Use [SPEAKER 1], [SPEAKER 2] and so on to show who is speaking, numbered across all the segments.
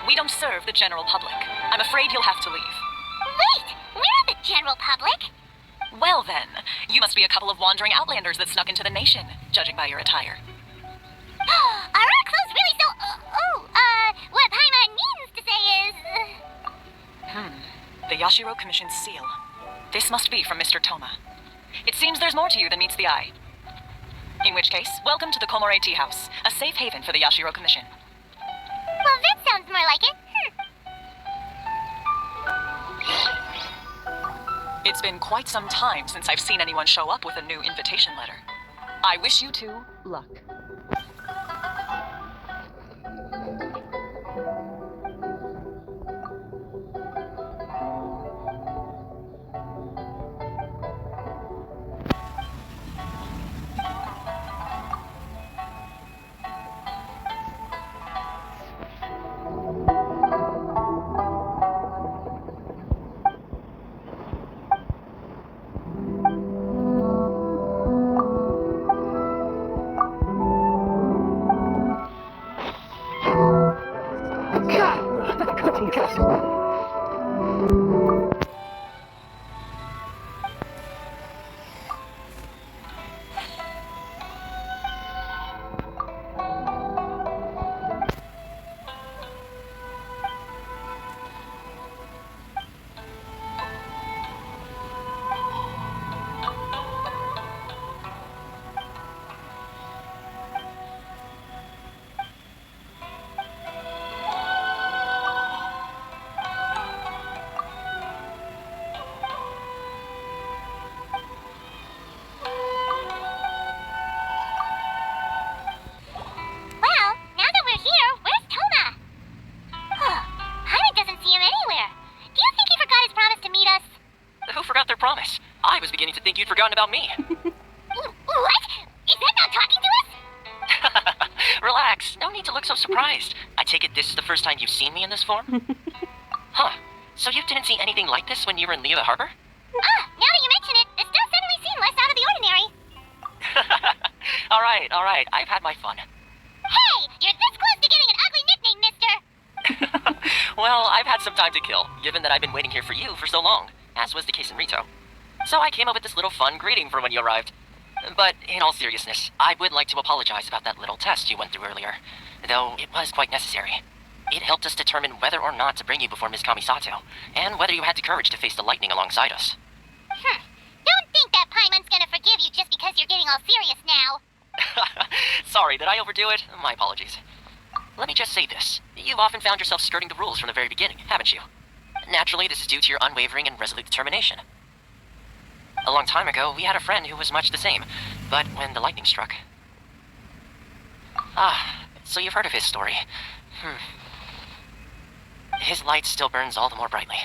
[SPEAKER 1] We don't serve the general public. I'm afraid you'll have to leave.
[SPEAKER 2] Wait! We're the general public!
[SPEAKER 1] Well then, you must be a couple of wandering outlanders that snuck into the nation, judging by your attire.
[SPEAKER 2] Are our clothes really so... what Paimon means to say is...
[SPEAKER 1] The Yashiro Commission's seal. This must be from Mr. Toma. It seems there's more to you than meets the eye. In which case, welcome to the Komore Tea House, a safe haven for the Yashiro Commission.
[SPEAKER 2] Well, that sounds more like it.
[SPEAKER 1] It's been quite some time since I've seen anyone show up with a new invitation letter. I wish you two luck. Promise. I was beginning to think you'd forgotten about me.
[SPEAKER 2] What? Is that not talking to us?
[SPEAKER 1] Relax. No need to look so surprised. I take it this is the first time you've seen me in this form? Huh. So you didn't see anything like this when you were in Liyue Harbor?
[SPEAKER 2] Now that you mention it, this does suddenly seem less out of the ordinary.
[SPEAKER 1] Alright. I've had my fun.
[SPEAKER 2] Hey! You're this close to getting an ugly nickname, mister!
[SPEAKER 1] Well, I've had some time to kill, given that I've been waiting here for you for so long, as was the case in Rito. So I came up with this little fun greeting for when you arrived. But in all seriousness, I would like to apologize about that little test you went through earlier, though it was quite necessary. It helped us determine whether or not to bring you before Ms. Kamisato, and whether you had the courage to face the lightning alongside us.
[SPEAKER 2] Don't think that Paimon's gonna forgive you just because you're getting all serious now.
[SPEAKER 1] Sorry, did I overdo it? My apologies. Let me just say this. You've often found yourself skirting the rules from the very beginning, haven't you? Naturally, this is due to your unwavering and resolute determination. A long time ago, we had a friend who was much the same, but when the lightning struck... so you've heard of his story. His light still burns all the more brightly.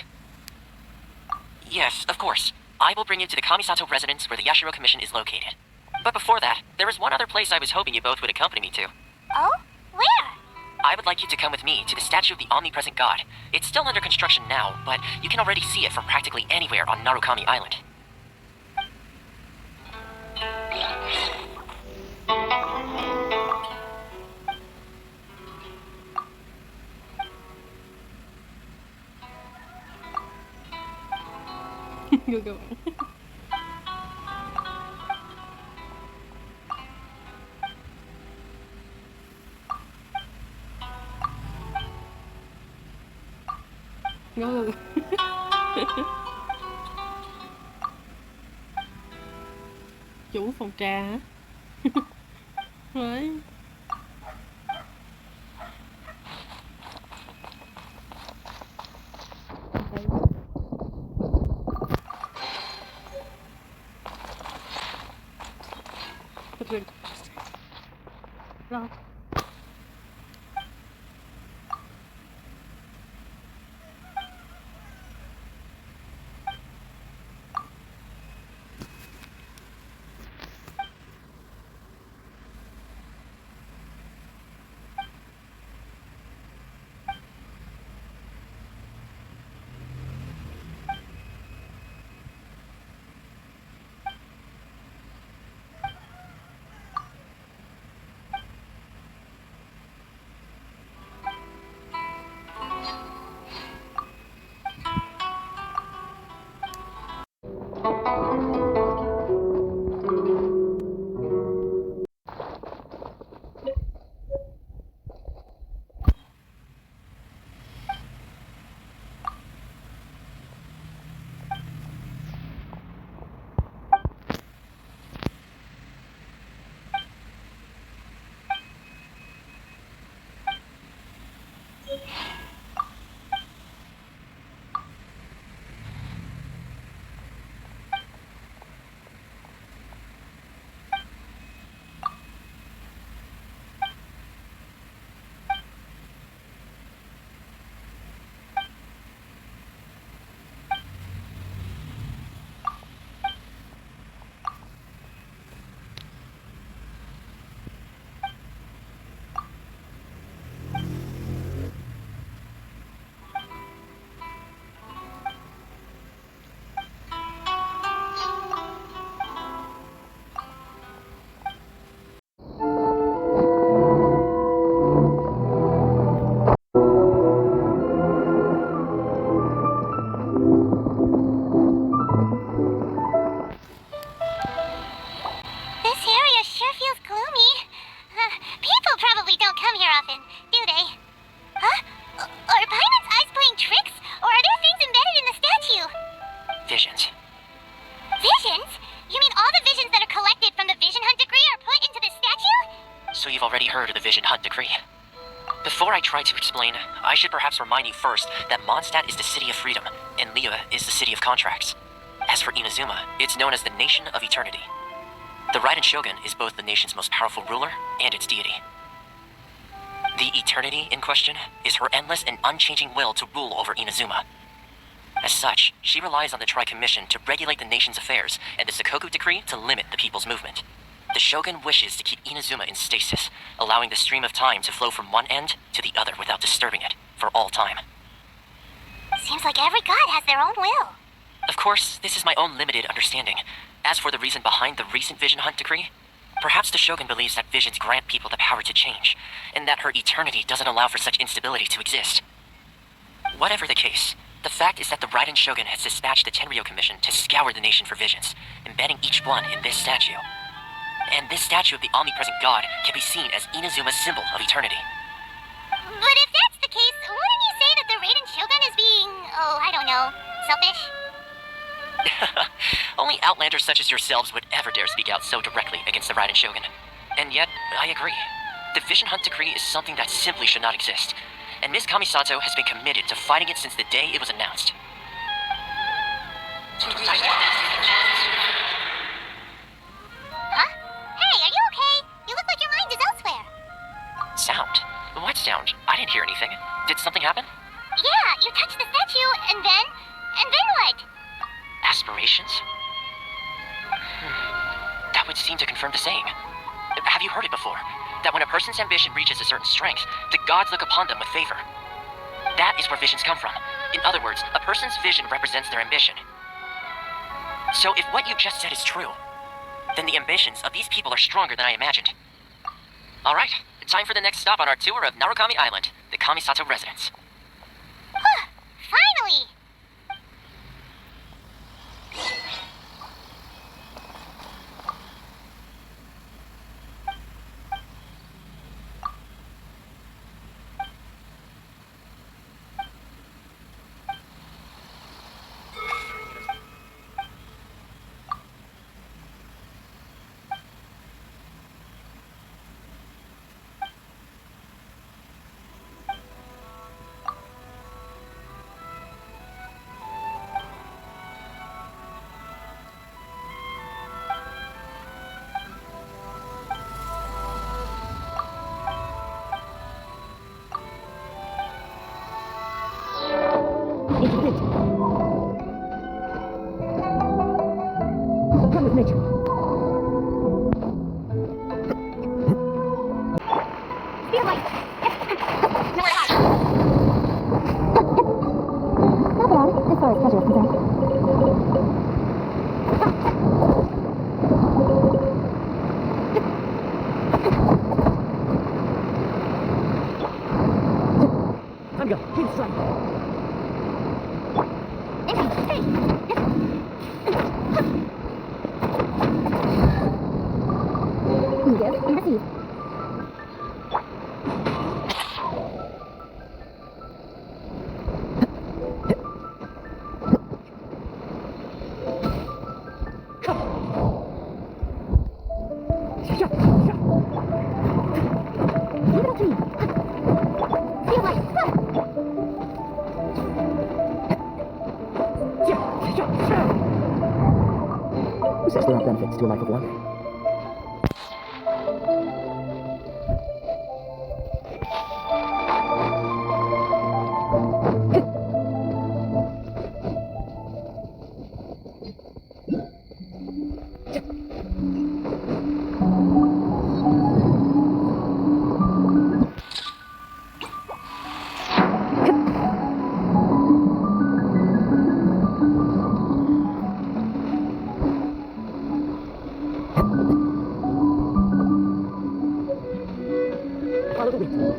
[SPEAKER 1] Yes, of course. I will bring you to the Kamisato residence where the Yashiro Commission is located. But before that, there is one other place I was hoping you both would accompany me to.
[SPEAKER 2] Oh? Where?
[SPEAKER 1] I would like you to come with me to the statue of the omnipresent god. It's still under construction now, but you can already see it from practically anywhere on Narukami Island.
[SPEAKER 3] Go. Go. Chủ phòng trà hả? Đấy. Rồi.
[SPEAKER 2] come here often, do they? Huh? Are Paimon's eyes playing tricks, or are there things embedded in the statue?
[SPEAKER 1] Visions.
[SPEAKER 2] Visions? You mean all the visions that are collected from the Vision Hunt decree are put into the statue?
[SPEAKER 1] So you've already heard of the Vision Hunt decree. Before I try to explain, I should perhaps remind you first that Mondstadt is the city of freedom, and Liyue is the city of contracts. As for Inazuma, it's known as the Nation of Eternity. The Raiden Shogun is both the nation's most powerful ruler and its deity. The Eternity in question is her endless and unchanging will to rule over Inazuma. As such, she relies on the Tri-Commission to regulate the nation's affairs and the Sakoku Decree to limit the people's movement. The Shogun wishes to keep Inazuma in stasis, allowing the stream of time to flow from one end to the other without disturbing it, for all time.
[SPEAKER 2] Seems like every god has their own will.
[SPEAKER 1] Of course, this is my own limited understanding. As for the reason behind the recent Vision Hunt decree, perhaps the Shogun believes that visions grant people the power to change, and that her eternity doesn't allow for such instability to exist. Whatever the case, the fact is that the Raiden Shogun has dispatched the Tenryou Commission to scour the nation for visions, embedding each one in this statue. And this statue of the omnipresent god can be seen as Inazuma's symbol of eternity.
[SPEAKER 2] But if that's the case, wouldn't you say that the Raiden Shogun is being, I don't know, selfish?
[SPEAKER 1] Only outlanders such as yourselves would ever dare speak out so directly against the Raiden Shogun. And yet, I agree. The Vision Hunt decree is something that simply should not exist, and Ms. Kamisato has been committed to fighting it since the day it was announced.
[SPEAKER 2] Huh? Hey, are you okay? You look like your mind is elsewhere.
[SPEAKER 1] Sound? What sound? I didn't hear anything. Did something happen?
[SPEAKER 2] Yeah, you touched the statue, and then what?
[SPEAKER 1] Aspirations? That would seem to confirm the saying. Have you heard it before? That when a person's ambition reaches a certain strength, the gods look upon them with favor. That is where visions come from. In other words, a person's vision represents their ambition. So if what you just said is true, then the ambitions of these people are stronger than I imagined. Alright, time for the next stop on our tour of Narukami Island, the Kamisato residence.
[SPEAKER 2] Finally!
[SPEAKER 4] Come with nature.
[SPEAKER 2] Feel like... Nowhere hot.
[SPEAKER 4] Not bad, as far as pleasure is concerned. Time to go. Keep it strong. Give and receive. Leave it up to me. Feel like... Who says there aren't benefits to a life of wandering? Follow the wind.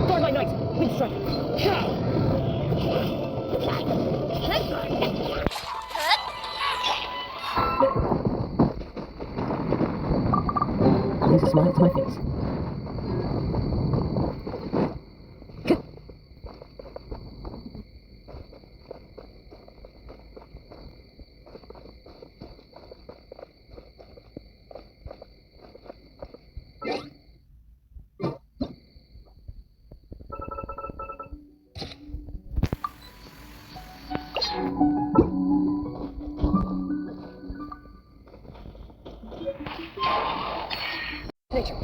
[SPEAKER 5] Guard my knight! Lead strike! Please smile to my face. Nature.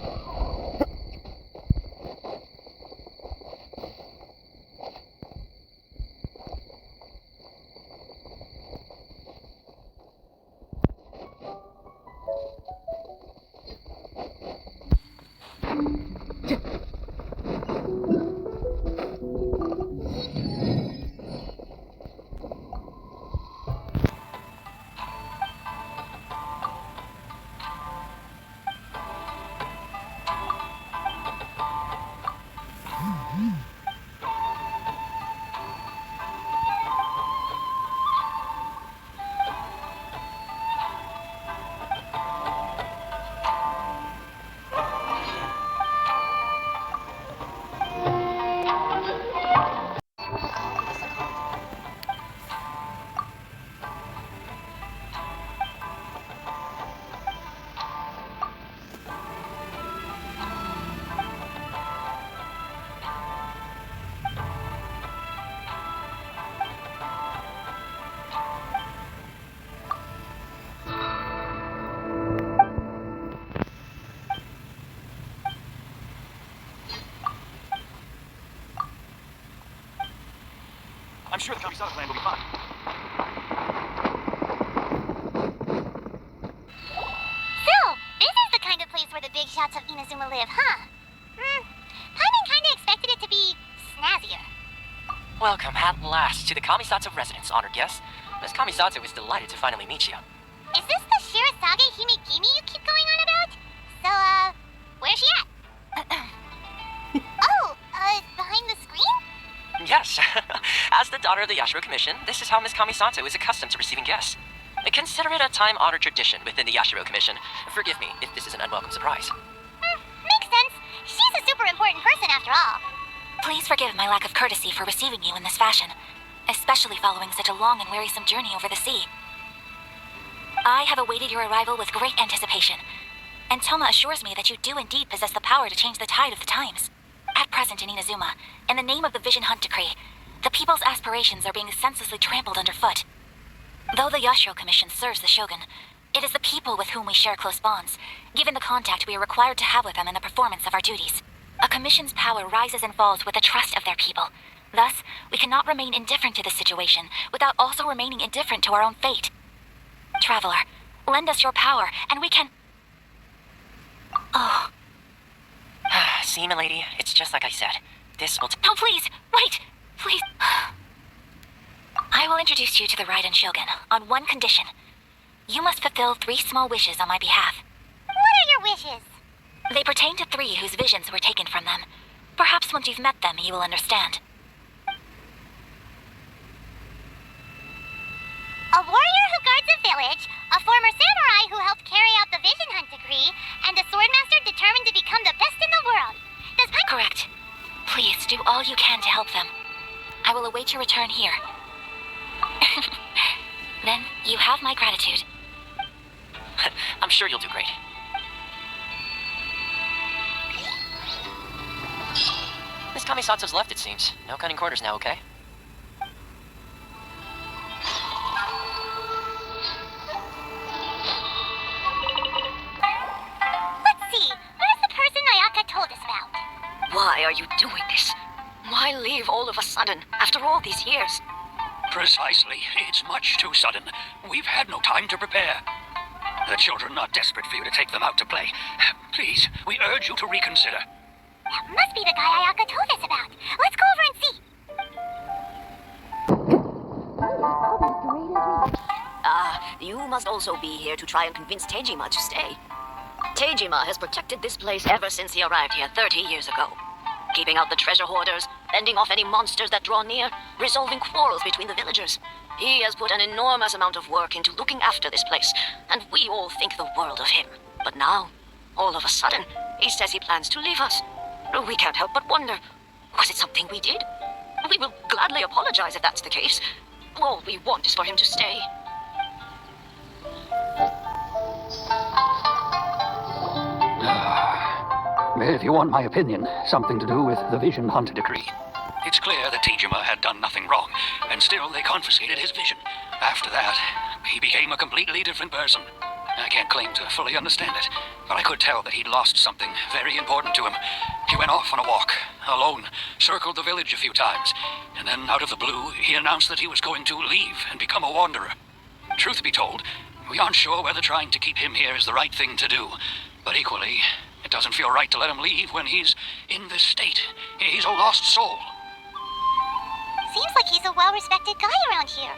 [SPEAKER 6] I'm sure the Kamisato plan will be fine.
[SPEAKER 2] So, this is the kind of place where the big shots of Inazuma live, huh? Paimon kinda expected it to be snazzier.
[SPEAKER 1] Welcome at last to the Kamisato residence, honored guest. Miss Kamisato is delighted to finally meet you.
[SPEAKER 2] Is this the Shirasage Himegimi you keep going on about? So, where's she at? Behind the screen?
[SPEAKER 1] Yes. As the daughter of the Yashiro Commission, this is how Miss Kamisato is accustomed to receiving guests. Consider it a time-honored tradition within the Yashiro Commission. Forgive me if this is an unwelcome surprise.
[SPEAKER 2] Makes sense. She's a super important person after all.
[SPEAKER 7] Please forgive my lack of courtesy for receiving you in this fashion, especially following such a long and wearisome journey over the sea. I have awaited your arrival with great anticipation, and Toma assures me that you do indeed possess the power to change the tide of the times. At present in Inazuma, in the name of the Vision Hunt Decree, the people's aspirations are being senselessly trampled underfoot. Though the Yashiro Commission serves the Shogun, it is the people with whom we share close bonds, given the contact we are required to have with them in the performance of our duties. A commission's power rises and falls with the trust of their people. Thus, we cannot remain indifferent to this situation without also remaining indifferent to our own fate. Traveler, lend us your power, and we can... Oh.
[SPEAKER 1] See, milady, it's just like I said. This will...
[SPEAKER 7] No, please, wait, please. I will introduce you to the Raiden Shogun on one condition. You must fulfill 3 small wishes on my behalf.
[SPEAKER 2] What are your wishes?
[SPEAKER 7] They pertain to 3 whose visions were taken from them. Perhaps once you've met them, you will understand.
[SPEAKER 2] A warrior who guards a village, a former samurai who helped carry out the Vision Hunt Decree, and a swordmaster determined to become the best in the world. Does Paimon...
[SPEAKER 7] Correct. Please do all you can to help them. I will await your return here. Then you have my gratitude.
[SPEAKER 1] I'm sure you'll do great. Miss Kamisato's left, it seems. No cutting corners now, okay?
[SPEAKER 2] Let's see. What is the person Ayaka told us about?
[SPEAKER 7] Why are you doing this? Why leave all of a sudden, after all these years?
[SPEAKER 6] Precisely. It's much too sudden. We've had no time to prepare. The children are desperate for you to take them out to play. Please, we urge you to reconsider.
[SPEAKER 2] That must be the guy Ayaka told us about. Let's go over and see.
[SPEAKER 8] you must also be here to try and convince Tejima to stay. Tejima has protected this place ever since he arrived here 30 years ago. Keeping out the treasure hoarders, fending off any monsters that draw near, resolving quarrels between the villagers. He has put an enormous amount of work into looking after this place, and we all think the world of him. But now, all of a sudden, he says he plans to leave us. We can't help but wonder, was it something we did? We will gladly apologize if that's the case. All we want is for him to stay.
[SPEAKER 6] If you want my opinion, something to do with the vision hunt decree. It's clear that Tejima had done nothing wrong, and still they confiscated his vision. After that, he became a completely different person. I can't claim to fully understand it, but I could tell that he'd lost something very important to him. He went off on a walk, alone, circled the village a few times, and then out of the blue, he announced that he was going to leave and become a wanderer. Truth be told, we aren't sure whether trying to keep him here is the right thing to do, but equally, it doesn't feel right to let him leave when he's in this state. He's a lost soul.
[SPEAKER 2] Seems like he's a well-respected guy around here.